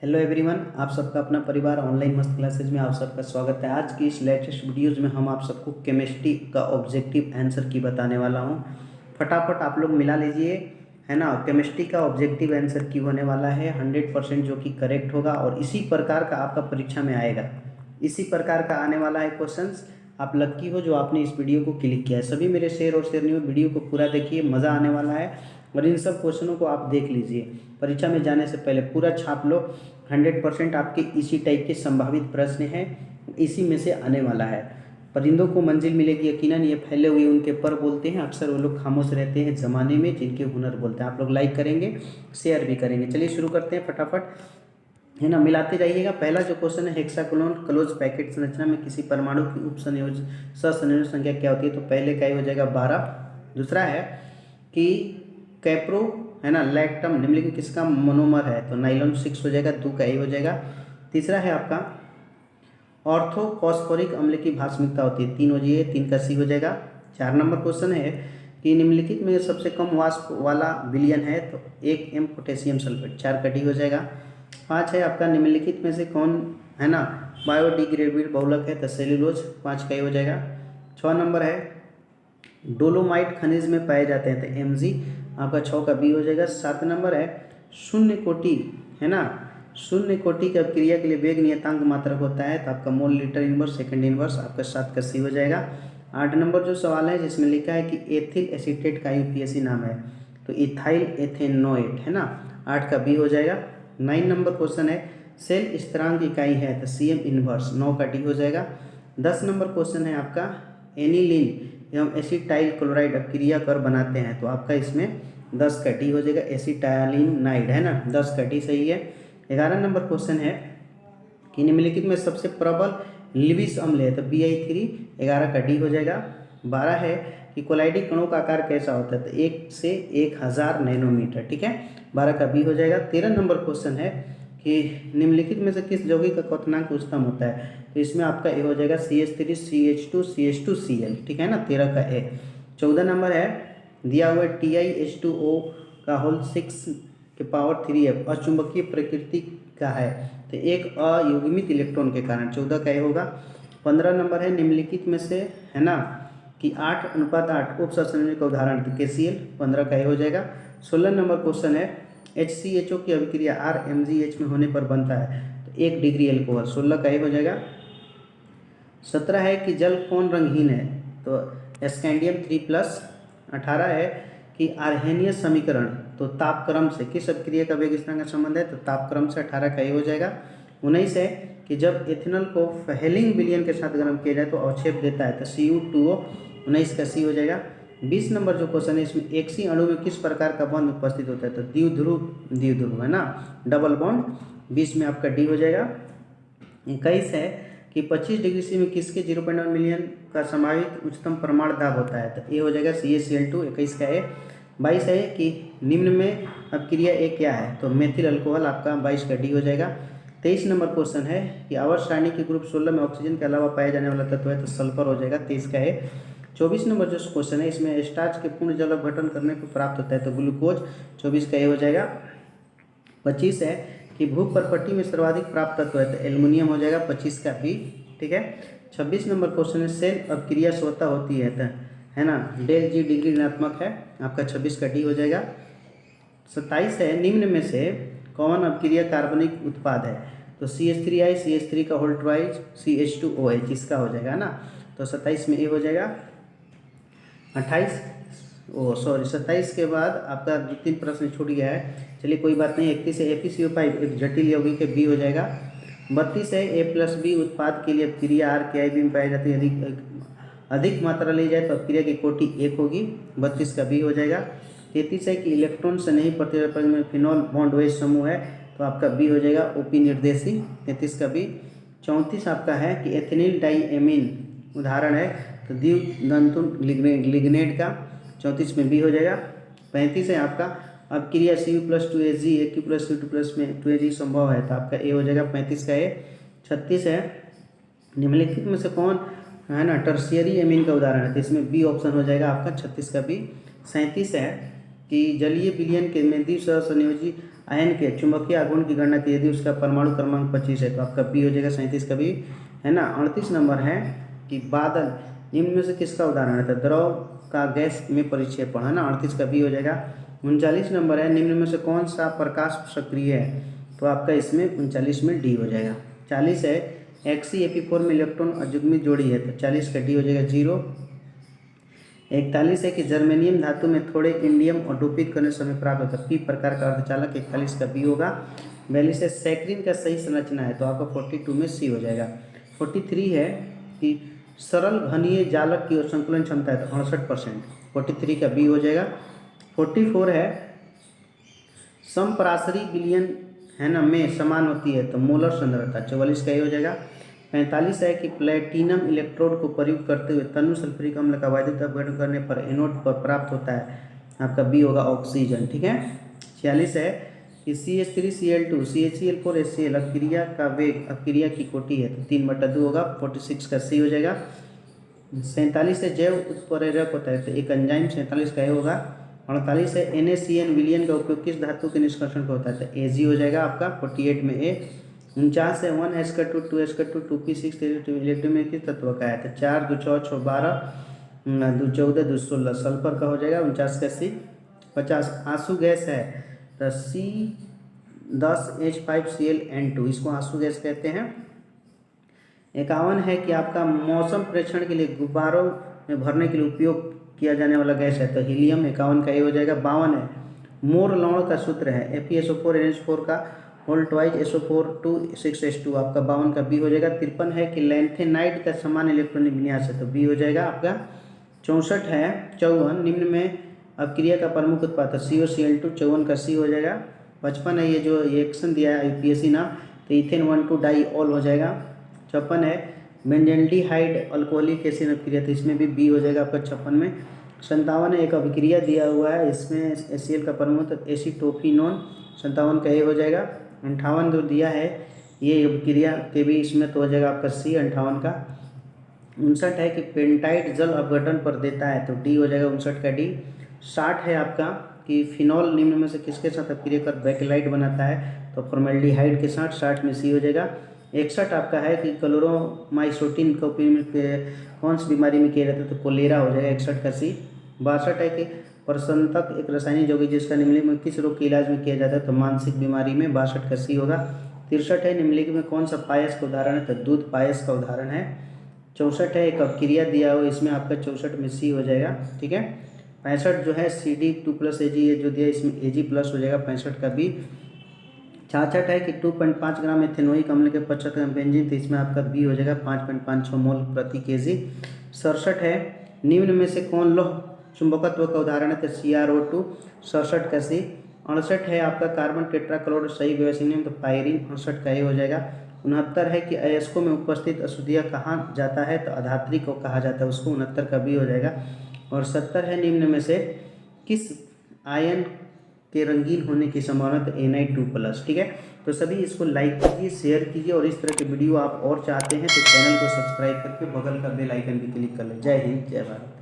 Hello everyone, आप सबका अपना परिवार ऑनलाइन मस्त क्लासेज में आप सबका स्वागत है। आज की इस लेटेस्ट वीडियोज़ में हम आप सबको केमिस्ट्री का ऑब्जेक्टिव आंसर की बताने वाला हूं। फटाफट आप लोग मिला लीजिए, है ना। केमिस्ट्री का ऑब्जेक्टिव आंसर की होने वाला है 100% जो कि करेक्ट होगा और इसी प्रकार का आपका परीक्षा में आएगा। इसी प्रकार का आने वाला है क्वेश्चंस। आप लक्की हो जो आपने इस वीडियो को क्लिक किया है। सभी मेरे शेयर और शेयरनियों वीडियो को पूरा देखिए, मज़ा आने वाला है और इन सब क्वेश्चनों को आप देख लीजिए। परीक्षा में जाने से पहले पूरा छाप लो। 100% आपके इसी टाइप के संभावित प्रश्न हैं, इसी में से आने वाला है। परिंदों को मंजिल मिलेगी यकीनन, ये फैले हुए उनके पर बोलते हैं। अक्सर वो लोग खामोश रहते हैं ज़माने में जिनके हुनर बोलते हैं। आप लोग लाइक करेंगे, शेयर भी करेंगे। चलिए शुरू करते हैं फटाफट, है ना। मिलाते रहिएगा। पहला जो क्वेश्चन है, हेक्साकोलोन क्लोज पैकेट संरचना में किसी परमाणु की उप संयोजन संख्या क्या होती है? तो पहले का ही हो जाएगा 12। दूसरा है कि कैप्रो, है ना, लैक्टम निम्नलिखित में किसका मोनोमर है? तो नाइलॉन 6 हो जाएगा, 2 का ही हो जाएगा। तीसरा है आपका ऑर्थो फॉस्फोरिक अम्ल की भास्मिकता होती है, 3 हो जाइए, 3 का सी हो जाएगा। 4 नंबर क्वेश्चन है कि निम्नलिखित में सबसे कम वाष्प वाला विलयन है? तो 1 पोटेशियम सल्फेट, 4 का डी हो जाएगा। 5 है आपका निम्नलिखित में से कौन, है ना, बायोडिग्रेडेबल बहुलक है? तो सेल्यूलोज, 5 का ही हो जाएगा। 6 नंबर है डोलोमाइट खनिज में पाए जाते हैं? तो एमजी, आपका 6 का बी हो जाएगा। 7 नंबर है शून्य कोटि, है ना, शून्य कोटि की क्रिया के लिए वेग नियतांक मात्रक होता है? तो आपका mole litre inverse, second inverse, आपका 7 का सी हो जाएगा। 8 नंबर जो सवाल है जिसमें लिखा है कि एथिल एसीटेट का यूपीएससी नाम है? तो इथाइल एथेनोएट, है ना, 8 का बी हो जाएगा। 9 नंबर क्वेश्चन है सेल स्थिरांक इकाई है? तो सीएम इनवर्स, 9 का डी हो जाएगा। 10 नंबर क्वेश्चन है आपका एनिलीन एवं एसिटाइल क्लोराइड क्रिया कर बनाते हैं? तो आपका इसमें 10 का डी हो जाएगा, एसिटाइलिनाइड, है ना, 10 का डी सही है। 11 नंबर क्वेश्चन है कि निम्नलिखित में सबसे प्रबल लिविस अम्ल है? तो BI3, 11 का डी हो जाएगा। 12 है कि कोलाइडी कणों का आकार कैसा होता है? तो 1 से 1000 नैनोमीटर, ठीक है, 12 का बी हो जाएगा। 13 नंबर क्वेश्चन है कि निम्नलिखित में से किस यौगिक का क्वथनांक उच्चतम होता है? तो इसमें आपका ए हो जाएगा CH3 CH2 CH2Cl, ठीक है ना, 13 का ए। 14 नंबर है दिया हुआ TiH2O का होल 6 के पावर 3f अचुंबकीय प्रकृति का है? तो एक अयुग्मित इलेक्ट्रॉन के कारण, 14 का ए होगा। 15 नंबर है निम्नलिखित में से, है ना, कि 8:8 उप सहसंयोजक का उदाहरण? तो KCl, 15 का ए हो जाएगा। 16 नंबर क्वेश्चन है HCHO की अभिक्रिया RMGH में होने पर बनता है? तो 1 डिग्री एल्कोहल, 16 का ए हो जाएगा। 17 है कि जल कौन रंगहीन है? तो स्कैंडियम 3+। 18 है कि आर्हेनियस समीकरण तो तापक्रम से किस अभिक्रिया का वेग स्थिरांक का संबंध है? तो तापक्रम से, 18 का ए हो जाएगा। 19 है कि जब एथेनॉल को हेलिंग विलयन के साथ गर्म किया जाए तो अवक्षेप देता है? तो Cu2O, 19 का सी हो जाएगा। 20 नंबर जो क्वेश्चन है इसमें एक सी अणु में किस प्रकार का बॉन्ड उपस्थित होता है? तो द्विध्रुव, है ना, डबल बॉन्ड, 20 में आपका डी हो जाएगा। 21 है कि 25 डिग्री सी में किसके 0.1 मिलियन का संभावित उच्चतम परमाणु दाब होता है? तो ए हो जाएगा CaCl2, 21 का ए। 22 है कि निम्न में अपक्रिया ए क्या है? तो मेथिल अल्कोहल, आपका 22 का डी हो जाएगा। 23 नंबर क्वेश्चन है कि आवर्त सारणी के ग्रुप 16 में ऑक्सीजन के अलावा पाया जाने वाला तत्व है? तो सल्फर हो जाएगा, 23 का ए। 24 नंबर जो क्वेश्चन है इसमें स्टार्च के पूर्ण जल अपघटन करने पर प्राप्त होता है? तो ग्लूकोज, 24 का ए हो जाएगा। 25 है कि भूख परपट्टी में सर्वाधिक प्राप्त तत्व है? तो एल्युमिनियम हो जाएगा, 25 का बी, ठीक है। 26 नंबर क्वेश्चन है सेल अपक्रिया स्वतः होती है? तो, है ना, ΔG डिग्री ऋणात्मक है, आपका 26 का डी हो जाएगा। 27 है निम्न में से कौन अपक्रिया कार्बनिक उत्पाद है? तो CH3I CH3 का होल ट्वाइस CH2OH, इसका हो जाएगा ना। तो 27 में ए हो जाएगा। 27 के बाद आपका 2-3 प्रश्न छूट गया है, चलिए कोई बात नहीं। 31 है FeCO5 एक जटिल यौगिक के बी हो जाएगा। 32 है A+B उत्पाद के लिए अपक्रिया RKIB में पाई जाती है? अधिक मात्रा ली जाए तो अपक्रिया की कोटि 1 होगी, 32 का बी हो जाएगा। 33 है कि इलेक्ट्रॉन से नहीं प्रतिरक्षण में फिनॉल बॉन्ड वेज समूह है? तो आपका बी हो जाएगा OP निर्देशी, 33 का बी। 34 आपका है कि एथिनिल डाइएमीन उदाहरण है? तो द्विदंतुन लिग्नेट का, 34 में बी हो जाएगा। 35 है आपका अपक्रिया Cu+2Hg Aq+Cu2+ में 2Hg संभव है? तो आपका ए हो जाएगा, 35 का ए। 36 है निम्नलिखित में से कौन, है ना, टर्शियरी एमीन का उदाहरण है? तो इसमें बी ऑप्शन हो जाएगा आपका, 36 का बी। 37 है कि जलीय विलयन के में द्विसहसंयोजी आयन के चुंबकीय आघूर्ण की गणना की, यदि उसका परमाणु क्रमांक 25 है तो आपका बी हो जाएगा। 37 का बी है ना। 38 नंबर है कि बादल निम्न में से किसका उदाहरण है, तो द्रव का गैस में परिक्षेपण है ना। 38 का बी हो जाएगा। 39 नंबर है, निम्न में से कौन सा प्रकाश सक्रिय है, तो आपका इसमें 39 में डी हो जाएगा। 40 है, Xe Ap4 में इलेक्ट्रॉन अयुग्मित जोड़ी है, तो 40 का डी हो जाएगा 0। 41 है कि जर्मेनियम धातु में थोड़े इंडियम और डोपित करने समय प्राप्त होता है पी प्रकार का अर्धचालक, 41 का बी होगा। 42 है, सैकरीन का सही संरचना है, तो आपका 42 में सी हो जाएगा। 43 है कि सरल घनीय जालक की संकुलन क्षमता है, तो 68%, 43 का बी हो जाएगा। 44 है, समपराशरी विलयन है ना में समान होती है, तो मोलर सांद्रता, 44 का ये हो जाएगा। 45 है कि प्लेटिनम इलेक्ट्रोड को प्रयुक्त करते हुए तनु सल्फ्यूरिक अम्ल का वैद्युत अपघटन करने पर एनोड पर प्राप्त होता है, आपका बी होगा ऑक्सीजन, ठीक है। 46 है कि CH3Cl2 CHCl4 HCl अपक्रिया का वेग अपक्रिया की कोटि है, तो 3/2 होगा। 46 का सी हो जाएगा। 47 से जैव उत्प्रेरक होता है, तो एक एंजाइम, 47 का ये होगा। 48 है, NaCN विलयन का उपयोग किस धातु के निष्कर्षण पर होता है, तो Ag हो जाएगा आपका 48 में ए। 49 है, 1s2 2s2 2p6 इलेक्ट्रॉन में किस तत्व का है, तो 4 2 6 6 12 2 14 2 16 सल्फर का हो जाएगा। 49 का सी। 50 आंसू गैस है, तो C10H5Cl(N2), इसको आंसू गैस कहते हैं। 51 है कि आपका मौसम प्रेक्षण के लिए गुब्बारों में भरने के लिए उपयोग किया जाने वाला गैस है, तो हीलियम, 51 का ये हो जाएगा। 52 है, मोर लवण का सूत्र है FeSO4NH4 का होल ट्वाइज SO4 2 6s2, आपका 52 का बी हो जाएगा। 53 है कि लैंथेनाइड का समान इलेक्ट्रॉनिक विन्यास है, तो बी हो जाएगा आपका। 64 है, 54 निम्न में अपक्रिया का प्रमुख उत्पाद है COCl2, 54 का सी हो जाएगा। 55 है, ये जो रिएक्शन दिया है IUPAC नाम, तो इथेन 1,2 डाइऑल हो जाएगा। 56 है, बेंजल्डिहाइड अल्कोहलिक एसिड अपक्रिया, तो इसमें भी बी हो जाएगा आपका 56 में। 57 है, एक अभिक्रिया दिया हुआ है, इसमें HCl का प्रमुख एसीटोफिनोन, 57 का ए हो जाएगा। 58 जो दिया है ये अभिक्रिया के भी, इसमें तो हो जाएगा आपका सी 58 का। 59 है कि पेंटाइट जल अपघटन पर देता है, तो डी हो जाएगा 59 का डी। 60 है आपका कि फिनॉल निम्न में से किसके साथ अपक्रिया कर बैकेलाइट बनाता है, तो फॉर्मेल्डिहाइड के साथ, 60 में सी हो जाएगा। 61 आपका है कि क्लोरोमाइसोटिन का उपयोग कौन सी बीमारी में किया जाता है, तो कोलेरा हो जाएगा, 61 का सी। 62 है कि प्रसंतक एक रासायनिक यौगिक जिसका निम्नलिखित में किस रोग के इलाज में किया जाता है, तो मानसिक बीमारी में, 62 का सी होगा। 63 है, निम्नलिखित में कौन सा पायस का उदाहरण है, तो दूध पायस का उदाहरण है। 64 है, एक अपक्रिया दिया हो, इसमें आपका 64 में सी हो जाएगा, ठीक है। 65 जो है CD2+Ag ये जो दिया, इसमें Ag+ हो जाएगा, 65 का बी। 66 है कि 2.5 ग्राम एथेनोइक अम्ल के 75 ग्राम बेंजीन, तो इसमें आपका बी हो जाएगा 5.56 मोल प्रति kg। 67 है, निम्न में से कौन लौह चुंबकत्व का उदाहरण है, तो CrO2, 67 का सी। 68 है आपका कार्बन टेट्राक्लोराइड सही व्यवस्थित नियम, तो पायरीन, 68 का ए हो जाएगा। 69 है कि अयस्कों में उपस्थित अशुद्धियाँ कहाँ जाता है, तो अधात्री को कहा जाता है उसको, 69 का बी हो जाएगा। और 70 है, निम्न में से किस आयन के रंगीन होने की संभावना, तो Na2+, ठीक है। तो सभी इसको लाइक कीजिए, शेयर कीजिए, और इस तरह के वीडियो आप और चाहते हैं तो चैनल को सब्सक्राइब करके बगल का बेल आइकन भी क्लिक कर लें। जय हिंद, जय भारत।